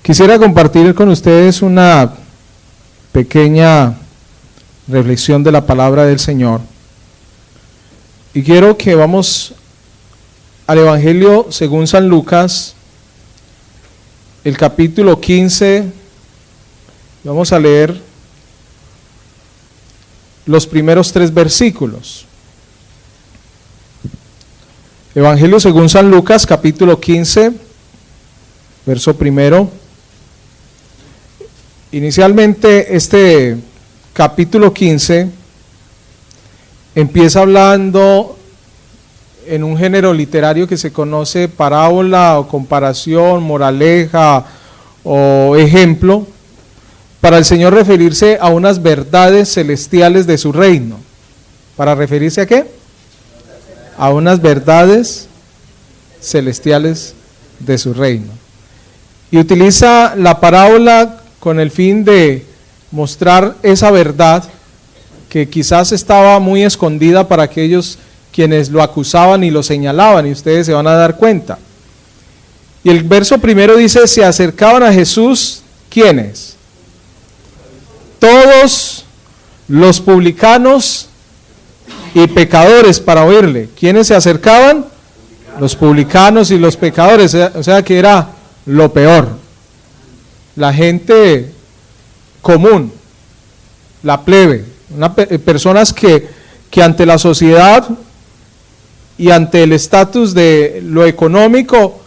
Quisiera compartir con ustedes una pequeña reflexión de la palabra del Señor. Y quiero que vamos al Evangelio según San Lucas, el capítulo 15. Vamos a leer los primeros 3 versículos. Evangelio según San Lucas, capítulo 15, verso primero. Inicialmente este capítulo 15 empieza hablando en un género literario que se conoce parábola o comparación, moraleja o ejemplo, para el Señor referirse a unas verdades celestiales de su reino. ¿Para referirse a qué? A unas verdades celestiales de su reino. Y utiliza la parábola con el fin de mostrar esa verdad que quizás estaba muy escondida para aquellos quienes lo acusaban y lo señalaban, y ustedes se van a dar cuenta. Y el verso primero dice: se acercaban a Jesús, ¿quiénes? Todos los publicanos y pecadores para oírle. ¿Quiénes se acercaban? Los publicanos y los pecadores, o sea que era lo peor. La gente común, la plebe, personas que ante la sociedad y ante el estatus de lo económico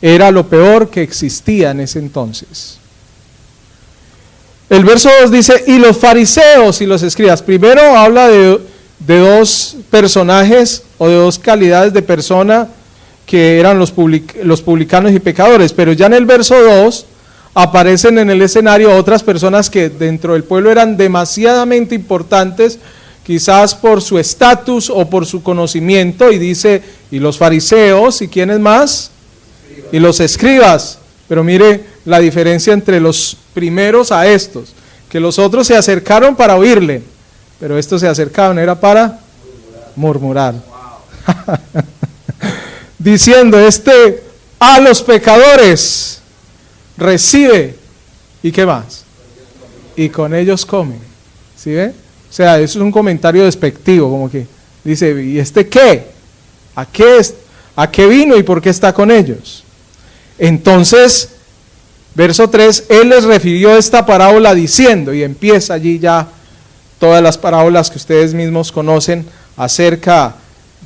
era lo peor que existía en ese entonces. El verso 2 dice: y los fariseos y los escribas. Primero habla de dos personajes o de dos calidades de persona que eran los publicanos y pecadores, pero ya en el verso 2 aparecen en el escenario otras personas que dentro del pueblo eran demasiadamente importantes, quizás por su estatus o por su conocimiento, y dice: y los fariseos, ¿y quiénes más? Y los escribas. Pero mire la diferencia entre los primeros a estos, que los otros se acercaron para oírle, pero estos se acercaban era para murmurar. Diciendo: a los pecadores recibe, ¿y qué más? Y con ellos come. ¿Sí ve? O sea, eso es un comentario despectivo, como que dice: ¿y qué? ¿A qué vino y por qué está con ellos? Entonces, verso 3, él les refirió esta parábola diciendo, y empieza allí ya todas las parábolas que ustedes mismos conocen acerca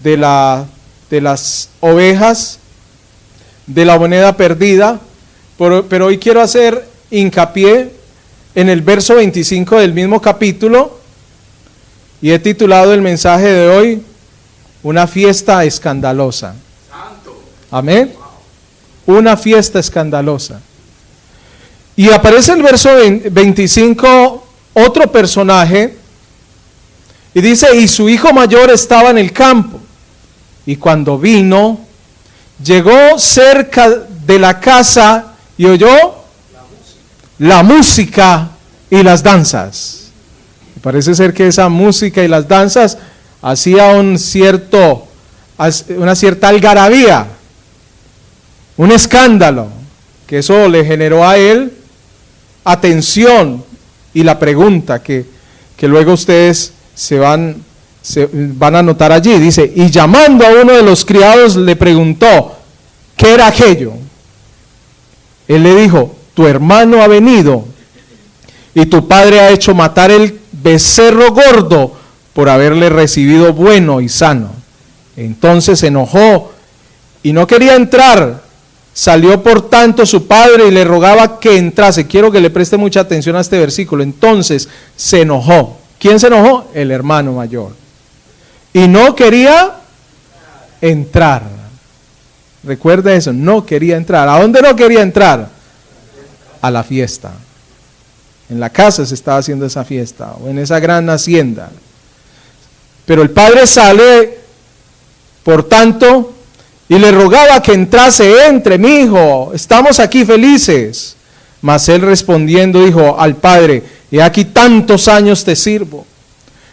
de las ovejas, de la moneda perdida, pero hoy quiero hacer hincapié en el verso 25 del mismo capítulo, y he titulado el mensaje de hoy: una fiesta escandalosa. Amén. Una fiesta escandalosa. Y aparece en el verso 25 otro personaje, y dice: y su hijo mayor estaba en el campo, y cuando vino, llegó cerca de la casa y oyó la música y las danzas. Parece ser que esa música y las danzas hacía una cierta algarabía, un escándalo, que eso le generó a él atención, y la pregunta que luego ustedes se van a notar allí, dice: y llamando a uno de los criados le preguntó: ¿qué era aquello? Él le dijo: tu hermano ha venido, y tu padre ha hecho matar el becerro gordo por haberle recibido bueno y sano. Entonces se enojó y no quería entrar. Salió por tanto su padre y le rogaba que entrase. Quiero que le preste mucha atención a este versículo. Entonces se enojó. ¿Quién se enojó? El hermano mayor. Y no quería entrar. Recuerda eso, no quería entrar. ¿A dónde no quería entrar? A la fiesta. En la casa se estaba haciendo esa fiesta, o en esa gran hacienda. Pero el padre sale, por tanto, y le rogaba que entrase. Entre, mi hijo, estamos aquí felices. Mas él respondiendo dijo al padre: he aquí tantos años te sirvo,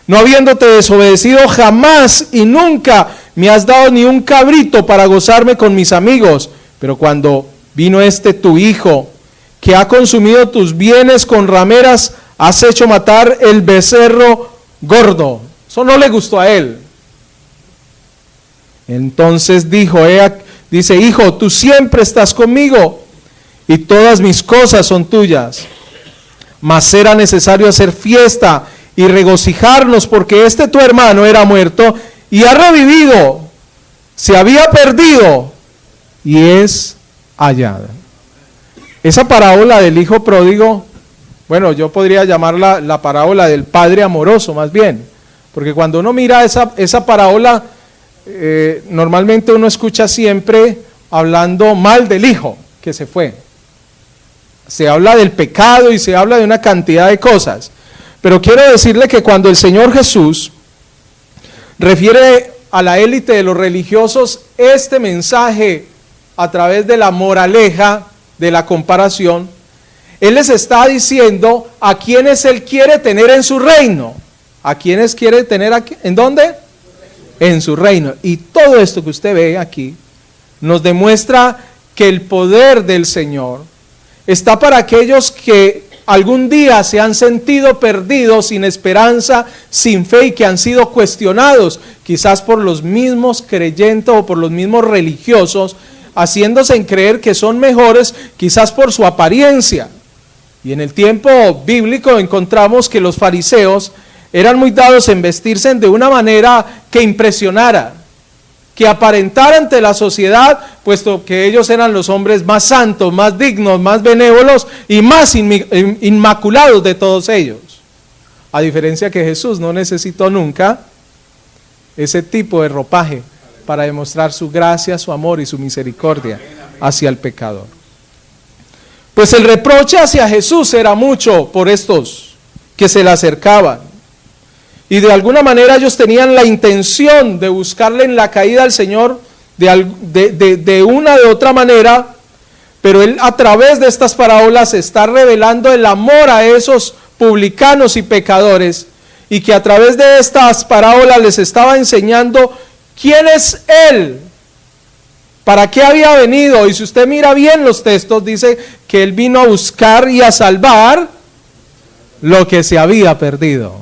no habiéndote desobedecido jamás, y nunca me has dado ni un cabrito para gozarme con mis amigos. Pero cuando vino tu hijo, que ha consumido tus bienes con rameras, has hecho matar el becerro gordo. Eso no le gustó a él. Entonces dice, hijo, tú siempre estás conmigo y todas mis cosas son tuyas. Mas era necesario hacer fiesta y regocijarnos porque este tu hermano era muerto y ha revivido, se había perdido y es hallado. Esa parábola del hijo pródigo, bueno, yo podría llamarla la parábola del padre amoroso más bien, porque cuando uno mira esa parábola, normalmente uno escucha siempre hablando mal del hijo que se fue. Se habla del pecado y se habla de una cantidad de cosas. Pero quiero decirle que cuando el Señor Jesús refiere a la élite de los religiosos este mensaje a través de la moraleja, de la comparación, Él les está diciendo a quienes Él quiere tener en su reino. ¿A quienes quiere tener aquí? ¿En dónde? En su reino. Y todo esto que usted ve aquí nos demuestra que el poder del Señor está para aquellos que algún día se han sentido perdidos, sin esperanza, sin fe y que han sido cuestionados, quizás por los mismos creyentes o por los mismos religiosos, haciéndose en creer que son mejores, quizás por su apariencia. Y en el tiempo bíblico encontramos que los fariseos eran muy dados en vestirse de una manera que impresionara, que aparentara ante la sociedad, puesto que ellos eran los hombres más santos, más dignos, más benévolos y más inmaculados de todos ellos. A diferencia que Jesús no necesitó nunca ese tipo de ropaje para demostrar su gracia, su amor y su misericordia hacia el pecador. Pues el reproche hacia Jesús era mucho por estos que se le acercaban. Y de alguna manera ellos tenían la intención de buscarle en la caída al Señor de una de otra manera, pero Él a través de estas parábolas está revelando el amor a esos publicanos y pecadores, y que a través de estas parábolas les estaba enseñando quién es Él, para qué había venido. Y si usted mira bien los textos, dice que Él vino a buscar y a salvar lo que se había perdido.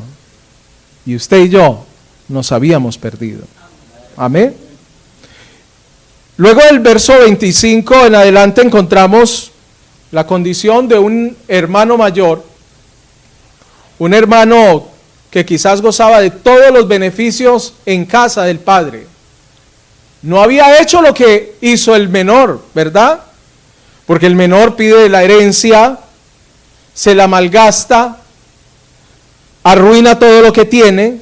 Y usted y yo nos habíamos perdido. Amén. Luego del verso 25 en adelante encontramos la condición de un hermano mayor, un hermano que quizás gozaba de todos los beneficios en casa del padre. No había hecho lo que hizo el menor, ¿verdad? Porque el menor pide la herencia, se la malgasta, arruina todo lo que tiene.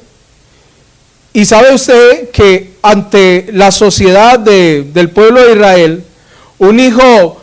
Y sabe usted que ante la sociedad del pueblo de Israel, un hijo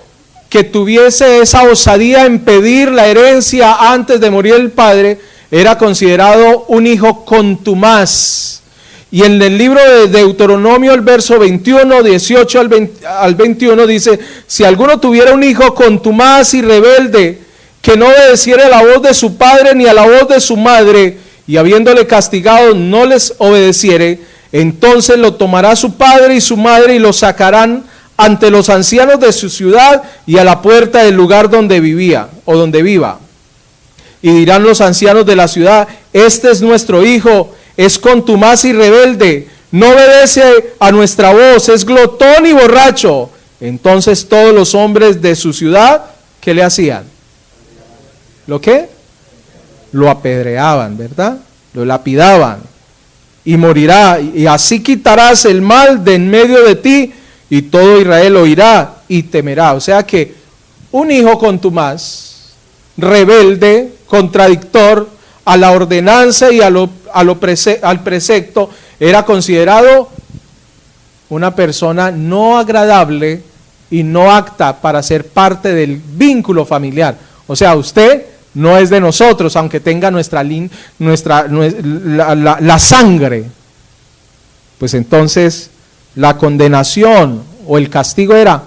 que tuviese esa osadía en pedir la herencia antes de morir el padre, era considerado un hijo contumaz. Y en el libro de Deuteronomio, el verso 21, 18 al 21, dice: si alguno tuviera un hijo contumaz y rebelde, que no obedeciera a la voz de su padre ni a la voz de su madre, y habiéndole castigado no les obedeciere, entonces lo tomará su padre y su madre y lo sacarán ante los ancianos de su ciudad y a la puerta del lugar donde vivía o donde viva. Y dirán los ancianos de la ciudad: este es nuestro hijo, es contumaz y rebelde, no obedece a nuestra voz, es glotón y borracho. Entonces todos los hombres de su ciudad, ¿qué le hacían? ¿Lo qué? Lo apedreaban, ¿verdad? Lo lapidaban. Y morirá, y así quitarás el mal de en medio de ti, y todo Israel oirá y temerá. O sea que un hijo contumaz, rebelde, contradictor a la ordenanza y al precepto, era considerado una persona no agradable y no apta para ser parte del vínculo familiar. O sea, usted no es de nosotros, aunque tenga la sangre. Pues entonces la condenación o el castigo era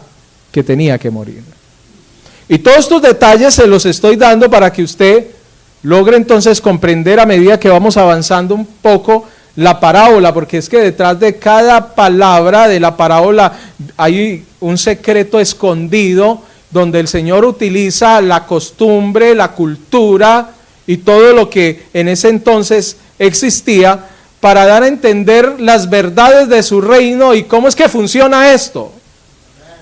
que tenía que morir. Y todos estos detalles se los estoy dando para que usted logre entonces comprender a medida que vamos avanzando un poco la parábola, porque es que detrás de cada palabra de la parábola hay un secreto escondido donde el Señor utiliza la costumbre, la cultura y todo lo que en ese entonces existía para dar a entender las verdades de su reino y cómo es que funciona esto.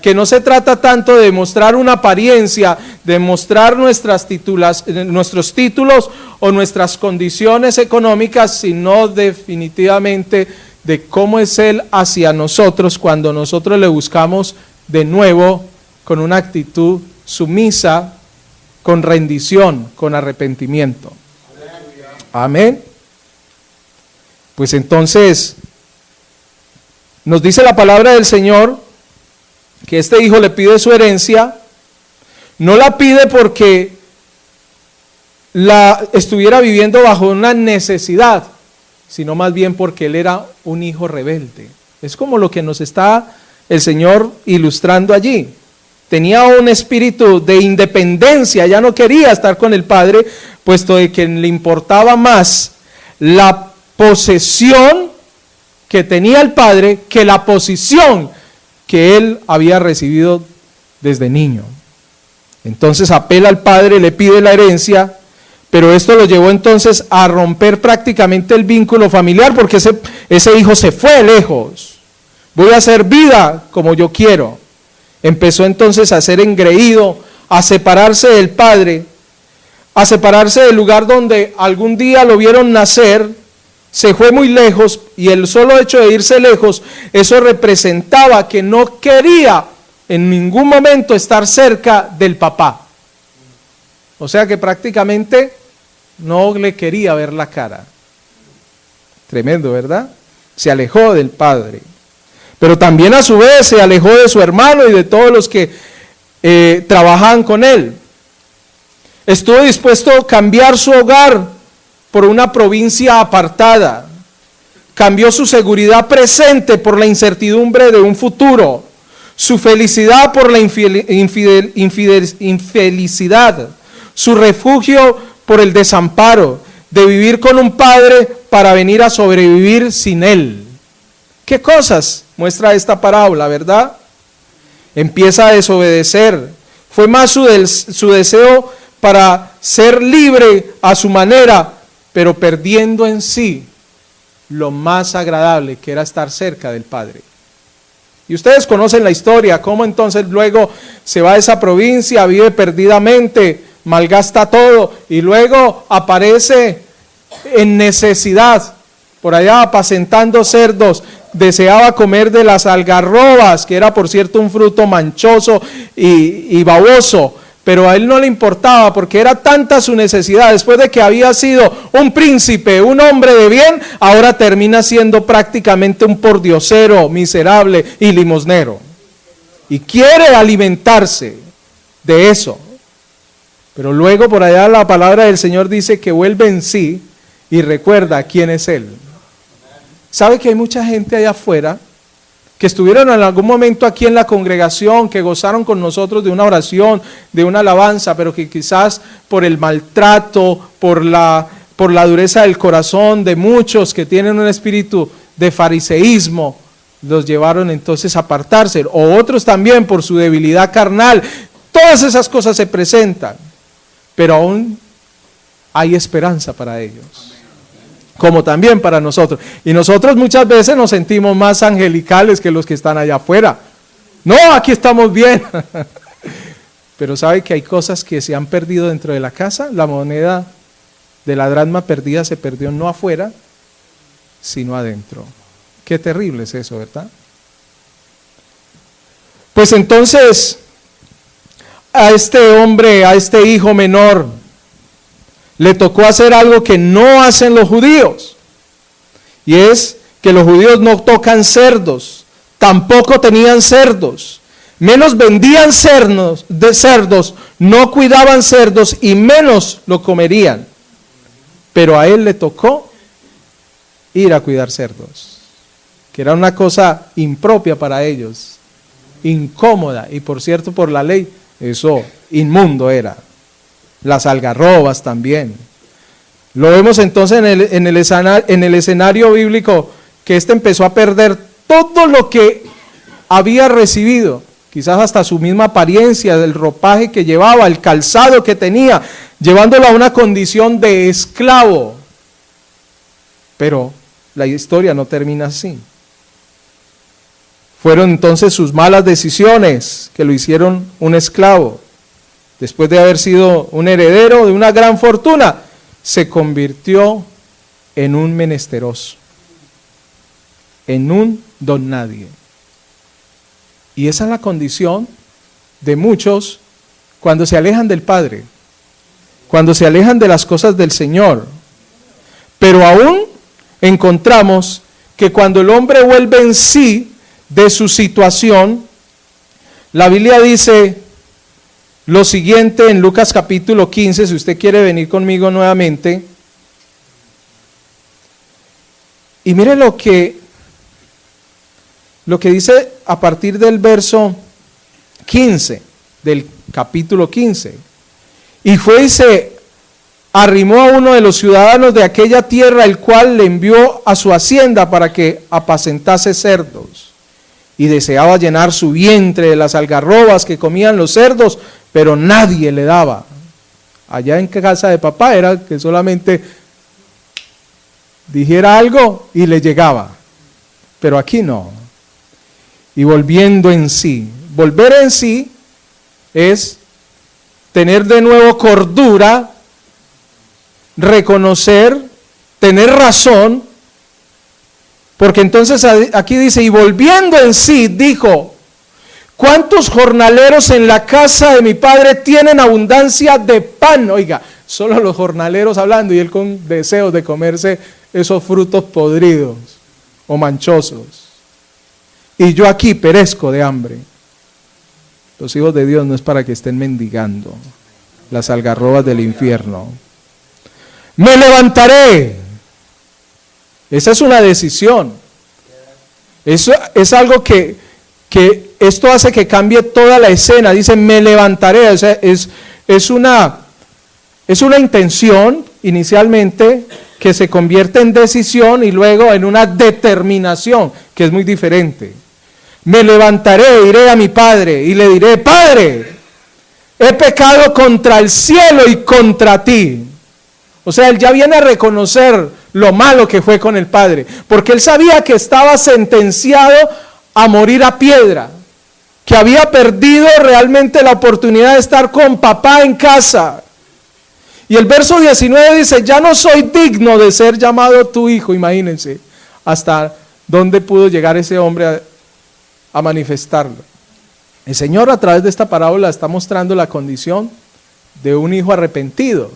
Que no se trata tanto de mostrar una apariencia, de mostrar nuestros títulos o nuestras condiciones económicas, sino definitivamente de cómo es Él hacia nosotros cuando nosotros le buscamos de nuevo con una actitud sumisa, con rendición, con arrepentimiento. Amén. Pues entonces, nos dice la palabra del Señor que este hijo le pide su herencia. No la pide porque la estuviera viviendo bajo una necesidad, sino más bien porque él era un hijo rebelde. Es como lo que nos está el Señor ilustrando allí. Tenía un espíritu de independencia, ya no quería estar con el padre, puesto de que le importaba más la posesión que tenía el padre que la posición que él había recibido desde niño. Entonces apela al padre, le pide la herencia, pero esto lo llevó entonces a romper prácticamente el vínculo familiar, porque ese hijo se fue lejos. Voy a hacer vida como yo quiero. Empezó entonces a ser engreído, a separarse del padre, a separarse del lugar donde algún día lo vieron nacer. Se fue muy lejos, y el solo hecho de irse lejos, eso representaba que no quería en ningún momento estar cerca del papá. O sea que prácticamente no le quería ver la cara. Tremendo, ¿verdad? Se alejó del padre. Pero también a su vez se alejó de su hermano y de todos los que trabajaban con él. Estuvo dispuesto a cambiar su hogar por una provincia apartada. Cambió su seguridad presente por la incertidumbre de un futuro, su felicidad por la infelicidad, su refugio por el desamparo, de vivir con un padre para venir a sobrevivir sin él. ¿Qué cosas muestra esta parábola, verdad? Empieza a desobedecer. Fue más su deseo para ser libre a su manera, pero perdiendo en sí lo más agradable, que era estar cerca del Padre. Y ustedes conocen la historia, cómo entonces luego se va a esa provincia, vive perdidamente, malgasta todo, y luego aparece en necesidad, por allá apacentando cerdos, deseaba comer de las algarrobas, que era por cierto un fruto manchoso y baboso, pero a él no le importaba porque era tanta su necesidad. Después de que había sido un príncipe, un hombre de bien, ahora termina siendo prácticamente un pordiosero, miserable y limosnero. Y quiere alimentarse de eso. Pero luego por allá la palabra del Señor dice que vuelve en sí y recuerda quién es Él. ¿Sabe que hay mucha gente allá afuera que estuvieron en algún momento aquí en la congregación, que gozaron con nosotros de una oración, de una alabanza, pero que quizás por el maltrato, por la dureza del corazón de muchos que tienen un espíritu de fariseísmo, los llevaron entonces a apartarse, o otros también por su debilidad carnal? Todas esas cosas se presentan, pero aún hay esperanza para ellos, como también para nosotros. Y nosotros muchas veces nos sentimos más angelicales que los que están allá afuera. No, aquí estamos bien. Pero ¿sabe que hay cosas que se han perdido dentro de la casa? La moneda de la dracma perdida se perdió no afuera, sino adentro. Qué terrible es eso, ¿verdad? Pues entonces, a este hombre, a este hijo menor, le tocó hacer algo que no hacen los judíos, y es que los judíos no tocan cerdos, tampoco tenían cerdos, menos vendían cerdos, no cuidaban cerdos y menos lo comerían. Pero a él le tocó ir a cuidar cerdos, que era una cosa impropia para ellos, incómoda, y por cierto por la ley eso inmundo era. Las algarrobas también. Lo vemos entonces en el escenario bíblico, que empezó a perder todo lo que había recibido, quizás hasta su misma apariencia, el ropaje que llevaba, el calzado que tenía, llevándolo a una condición de esclavo. Pero la historia no termina así. Fueron entonces sus malas decisiones que lo hicieron un esclavo. Después de haber sido un heredero de una gran fortuna, se convirtió en un menesteroso, en un don nadie. Y esa es la condición de muchos cuando se alejan del Padre, cuando se alejan de las cosas del Señor. Pero aún encontramos que cuando el hombre vuelve en sí de su situación, la Biblia dice lo siguiente en Lucas capítulo 15, si usted quiere venir conmigo nuevamente. Y mire lo que dice a partir del verso 15, del capítulo 15. Y fue y se arrimó a uno de los ciudadanos de aquella tierra, el cual le envió a su hacienda para que apacentase cerdos. Y deseaba llenar su vientre de las algarrobas que comían los cerdos, pero nadie le daba. Allá en casa de papá era que solamente dijera algo y le llegaba. Pero aquí no. Y volviendo en sí. Volver en sí es tener de nuevo cordura, reconocer, tener razón, porque entonces aquí dice, y volviendo en sí, dijo, ¿cuántos jornaleros en la casa de mi padre tienen abundancia de pan? Oiga, solo los jornaleros hablando y él con deseos de comerse esos frutos podridos o manchosos. Y yo aquí perezco de hambre. Los hijos de Dios no es para que estén mendigando las algarrobas del infierno. Me levantaré. Esa es una decisión. Eso es algo que esto hace que cambie toda la escena. Dice, me levantaré. O sea, es una intención inicialmente que se convierte en decisión y luego en una determinación, que es muy diferente. Me levantaré, iré a mi padre y le diré, Padre, he pecado contra el cielo y contra ti. O sea, él ya viene a reconocer lo malo que fue con el padre, porque él sabía que estaba sentenciado a morir a piedra, que había perdido realmente la oportunidad de estar con papá en casa. Y el verso 19 dice, ya no soy digno de ser llamado tu hijo. Imagínense hasta dónde pudo llegar ese hombre a manifestarlo. El Señor a través de esta parábola está mostrando la condición de un hijo arrepentido.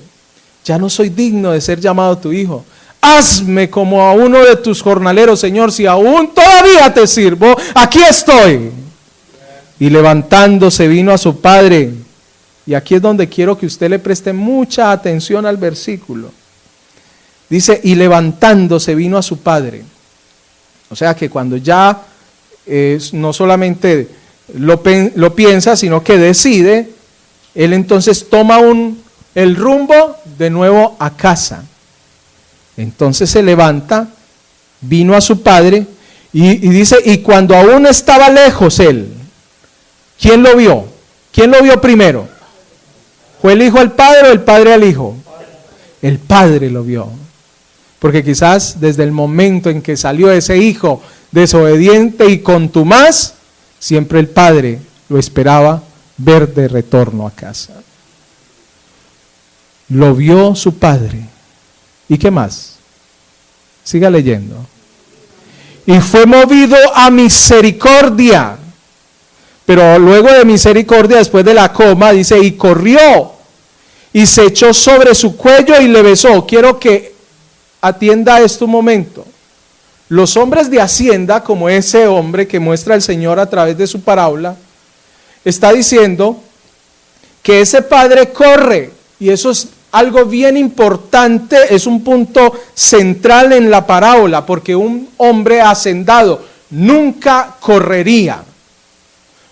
Ya no soy digno de ser llamado tu hijo. Hazme como a uno de tus jornaleros, Señor, si aún todavía te sirvo, aquí estoy. Y levantándose vino a su padre. Y aquí es donde quiero que usted le preste mucha atención al versículo. Dice, y levantándose vino a su padre. O sea que cuando ya no solamente lo piensa, sino que decide, él entonces toma el rumbo de nuevo a casa. Entonces se levanta, vino a su padre y dice, y cuando aún estaba lejos él, ¿quién lo vio? ¿Quién lo vio primero? ¿Fue el hijo al padre o el padre al hijo? El padre lo vio. Porque quizás desde el momento en que salió ese hijo desobediente y contumaz, siempre el padre lo esperaba ver de retorno a casa. Lo vio su padre. ¿Y qué más? Siga leyendo. Y fue movido a misericordia. Pero luego de misericordia, después de la coma, dice, y corrió, y se echó sobre su cuello y le besó. Quiero que atienda a esto un momento. Los hombres de hacienda, como ese hombre que muestra el Señor a través de su parábola, está diciendo que ese padre corre, y eso es algo bien importante, es un punto central en la parábola, porque un hombre hacendado nunca correría,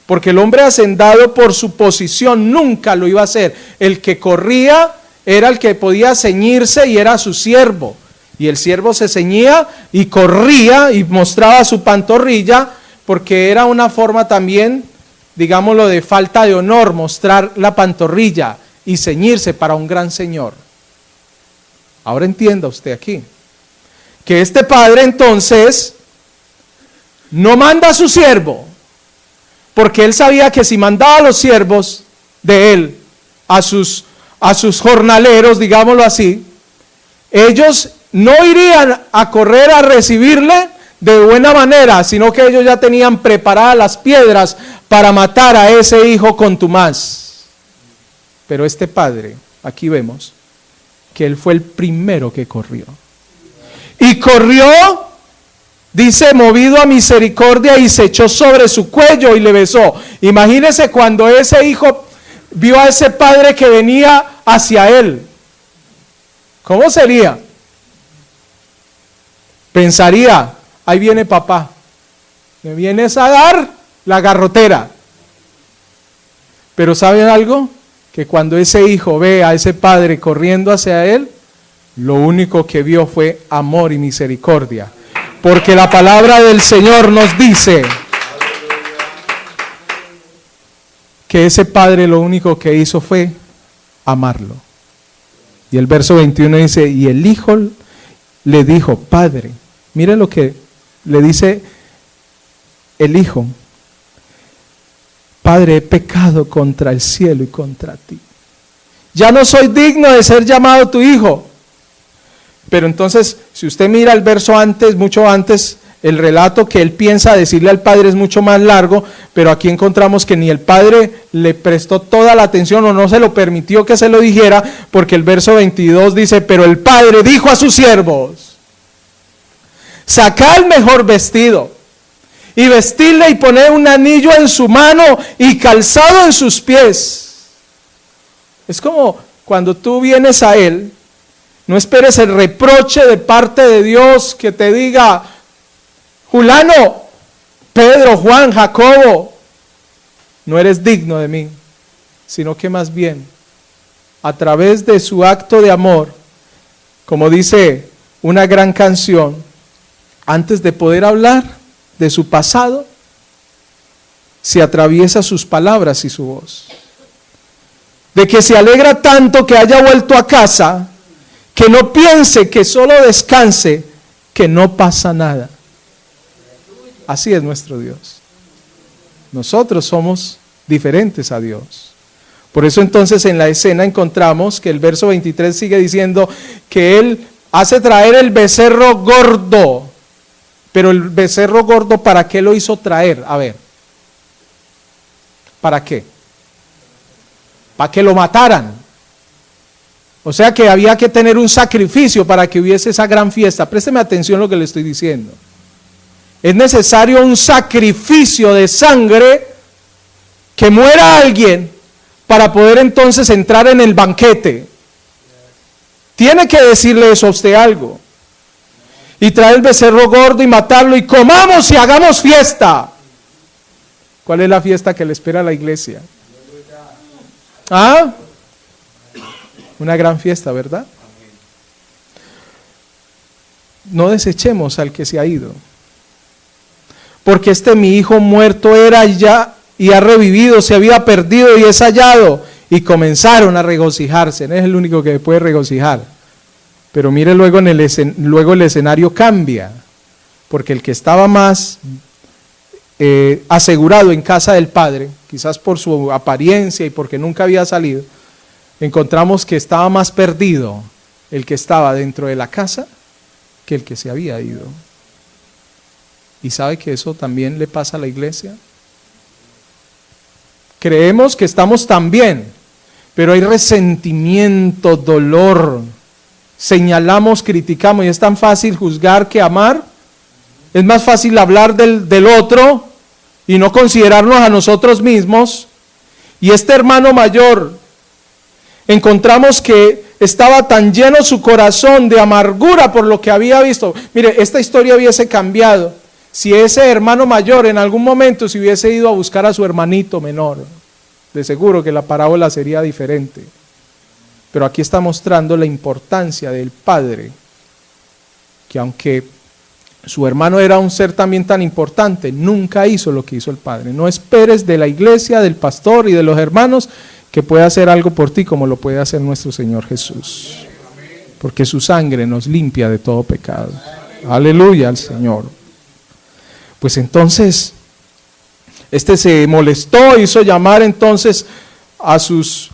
porque el hombre hacendado por su posición nunca lo iba a hacer. El que corría era el que podía ceñirse y era su siervo, y el siervo se ceñía y corría y mostraba su pantorrilla, porque era una forma también digámoslo, de falta de honor, mostrar la pantorrilla y ceñirse para un gran señor. Ahora entienda usted aquí, que este padre entonces no manda a su siervo, porque él sabía que si mandaba a los siervos de él, a sus jornaleros, digámoslo así, ellos no irían a correr a recibirle de buena manera, sino que ellos ya tenían preparadas las piedras para matar a ese hijo contumaz. Pero este padre, aquí vemos que él fue el primero que corrió. Y corrió, dice, movido a misericordia, y se echó sobre su cuello y le besó. Imagínese cuando ese hijo vio a ese padre que venía hacia él. ¿Cómo sería? Pensaría, ahí viene papá, me vienes a dar la garrotera. Pero ¿saben algo? Que cuando ese hijo ve a ese padre corriendo hacia él, lo único que vio fue amor y misericordia. Porque la palabra del Señor nos dice que ese padre lo único que hizo fue amarlo. Y el verso 21 dice, y el hijo le dijo, Padre, mire lo que le dice el hijo, Padre, he pecado contra el cielo y contra ti. Ya no soy digno de ser llamado tu hijo. Pero entonces, si usted mira el verso antes, mucho antes, el relato que él piensa decirle al padre es mucho más largo, pero aquí encontramos que ni el padre le prestó toda la atención o no se lo permitió que se lo dijera, porque el verso 22 dice, pero el padre dijo a sus siervos, sacad el mejor vestido y vestirle y poner un anillo en su mano y calzado en sus pies. Es como cuando tú vienes a él, no esperes el reproche de parte de Dios que te diga, Julano, Pedro, Juan, Jacobo, no eres digno de mí, sino que más bien, a través de su acto de amor, como dice una gran canción, antes de poder hablar de su pasado, se atraviesa sus palabras y su voz. De que se alegra tanto que haya vuelto a casa, que no piense, que solo descanse, que no pasa nada. Así es nuestro Dios. Nosotros somos diferentes a Dios. Por eso entonces en la escena encontramos que el verso 23 sigue diciendo que Él hace traer el becerro gordo. Pero el becerro gordo, ¿para qué lo hizo traer? A ver. ¿Para qué? Para que lo mataran. O sea que había que tener un sacrificio para que hubiese esa gran fiesta. Présteme atención a lo que le estoy diciendo. Es necesario un sacrificio de sangre, que muera alguien para poder entonces entrar en el banquete. Tiene que decirle eso a usted algo. Y traer el becerro gordo y matarlo y comamos y hagamos fiesta. ¿Cuál es la fiesta que le espera a la iglesia? ¿Ah? Una gran fiesta, ¿verdad? No desechemos al que se ha ido. Porque mi hijo muerto era ya y ha revivido, se había perdido y es hallado. Y comenzaron a regocijarse. No es el único que puede regocijar. Pero mire, luego el escenario cambia. Porque el que estaba más asegurado en casa del padre, quizás por su apariencia y porque nunca había salido, encontramos que estaba más perdido el que estaba dentro de la casa que el que se había ido. ¿Y sabe que eso también le pasa a la iglesia? Creemos que estamos tan bien, pero hay resentimiento, dolor, señalamos, criticamos, y es tan fácil juzgar que amar. Es más fácil hablar del otro y no considerarnos a nosotros mismos. Y este hermano mayor, encontramos que estaba tan lleno su corazón de amargura por lo que había visto. Mire, esta historia hubiese cambiado si ese hermano mayor en algún momento se hubiese ido a buscar a su hermanito menor. De seguro que la parábola sería diferente. Pero aquí está mostrando la importancia del padre, que aunque su hermano era un ser también tan importante, nunca hizo lo que hizo el Padre. No esperes de la iglesia, del pastor y de los hermanos que pueda hacer algo por ti como lo puede hacer nuestro Señor Jesús, porque su sangre nos limpia de todo pecado. Aleluya al Señor. Pues entonces, se molestó, hizo llamar entonces a sus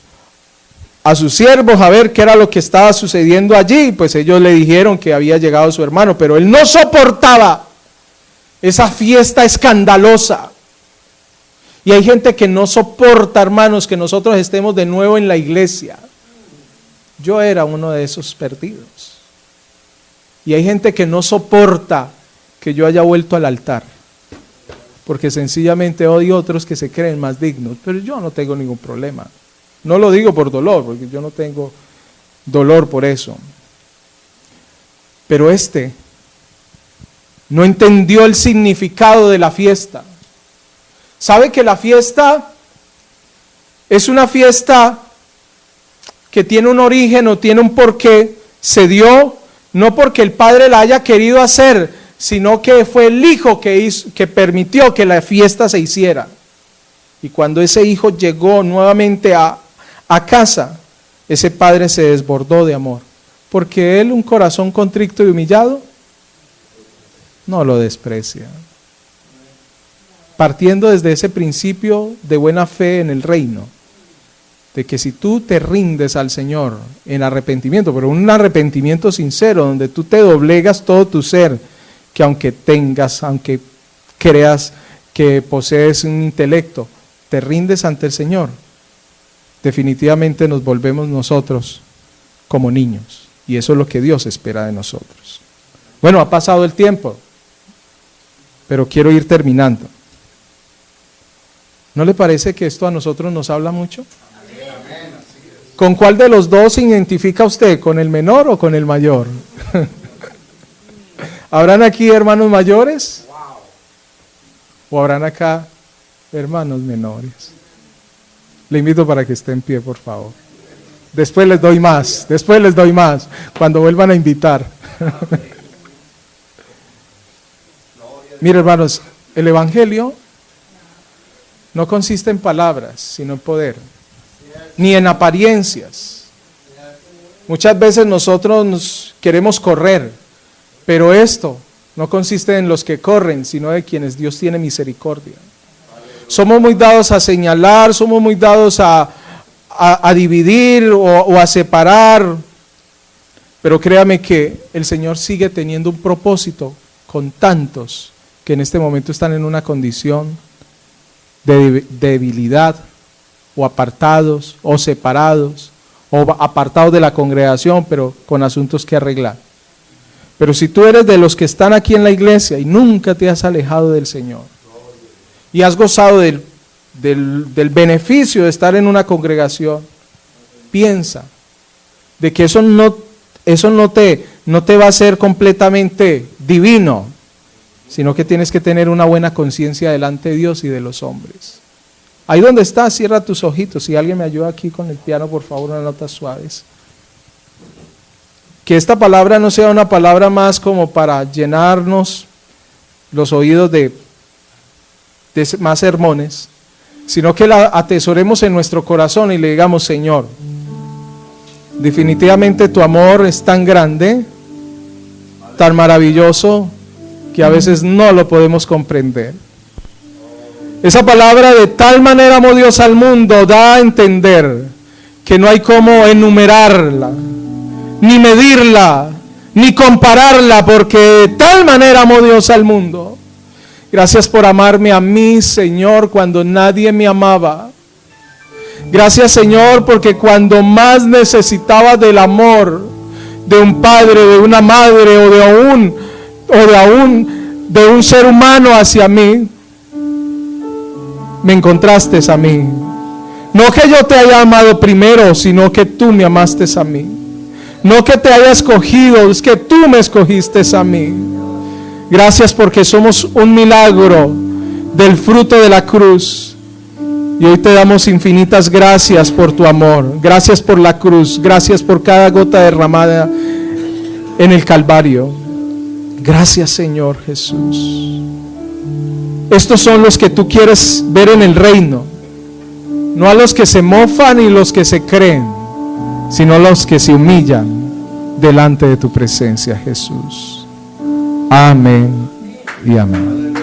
siervos a ver qué era lo que estaba sucediendo allí. Pues ellos le dijeron que había llegado su hermano, pero él no soportaba esa fiesta escandalosa. Y hay gente que no soporta, hermanos, que nosotros estemos de nuevo en la iglesia. Yo era uno de esos perdidos. Y hay gente que no soporta que yo haya vuelto al altar, porque sencillamente odio a otros que se creen más dignos, pero yo no tengo ningún problema. No lo digo por dolor, porque yo no tengo dolor por eso. Pero no entendió el significado de la fiesta. ¿Sabe que la fiesta es una fiesta que tiene un origen o tiene un porqué? Se dio no porque el Padre la haya querido hacer, sino que fue el Hijo que permitió que la fiesta se hiciera. Y cuando ese Hijo llegó nuevamente a casa, ese Padre se desbordó de amor, porque Él, un corazón contrito y humillado, no lo desprecia. Partiendo desde ese principio de buena fe en el reino, de que si tú te rindes al Señor en arrepentimiento, pero un arrepentimiento sincero, donde tú te doblegas todo tu ser, que aunque creas que posees un intelecto, te rindes ante el Señor, definitivamente nos volvemos nosotros como niños, y eso es lo que Dios espera de nosotros. Bueno, ha pasado el tiempo, pero quiero ir terminando. ¿No le parece que esto a nosotros nos habla mucho? ¿Con cuál de los dos se identifica usted? ¿Con el menor o con el mayor? ¿Habrán aquí hermanos mayores? ¿O habrán acá hermanos menores? Le invito para que esté en pie, por favor. Después les doy más, cuando vuelvan a invitar. Mire, hermanos, el Evangelio no consiste en palabras, sino en poder, ni en apariencias. Muchas veces nosotros nos queremos correr, pero esto no consiste en los que corren, sino de quienes Dios tiene misericordia. Somos muy dados a señalar, somos muy dados a dividir o a separar, pero créame que el Señor sigue teniendo un propósito con tantos que en este momento están en una condición de debilidad, o apartados, o separados, o apartados de la congregación, pero con asuntos que arreglar. Pero si tú eres de los que están aquí en la iglesia y nunca te has alejado del Señor, y has gozado del beneficio de estar en una congregación, piensa de que eso no te va a hacer completamente divino, sino que tienes que tener una buena conciencia delante de Dios y de los hombres. Ahí donde estás, cierra tus ojitos. Si alguien me ayuda aquí con el piano, por favor, unas notas suaves. Que esta palabra no sea una palabra más como para llenarnos los oídos de más sermones, sino que la atesoremos en nuestro corazón y le digamos: Señor, definitivamente tu amor es tan grande, tan maravilloso, que a veces no lo podemos comprender. Esa palabra, de tal manera amó Dios al mundo, da a entender que no hay cómo enumerarla, ni medirla, ni compararla, porque de tal manera amó Dios al mundo. Gracias por amarme a mí, Señor, cuando nadie me amaba. Gracias, Señor, porque cuando más necesitaba del amor de un padre, de una madre o de un ser humano hacia mí, me encontraste a mí. No que yo te haya amado primero, sino que tú me amaste a mí. No que te haya escogido, es que tú me escogiste a mí. Gracias porque somos un milagro del fruto de la cruz. Y hoy te damos infinitas gracias por tu amor. Gracias por la cruz. Gracias por cada gota derramada en el Calvario. Gracias, Señor Jesús. Estos son los que tú quieres ver en el reino, no a los que se mofan y los que se creen, sino a los que se humillan delante de tu presencia, Jesús. Amén y amén.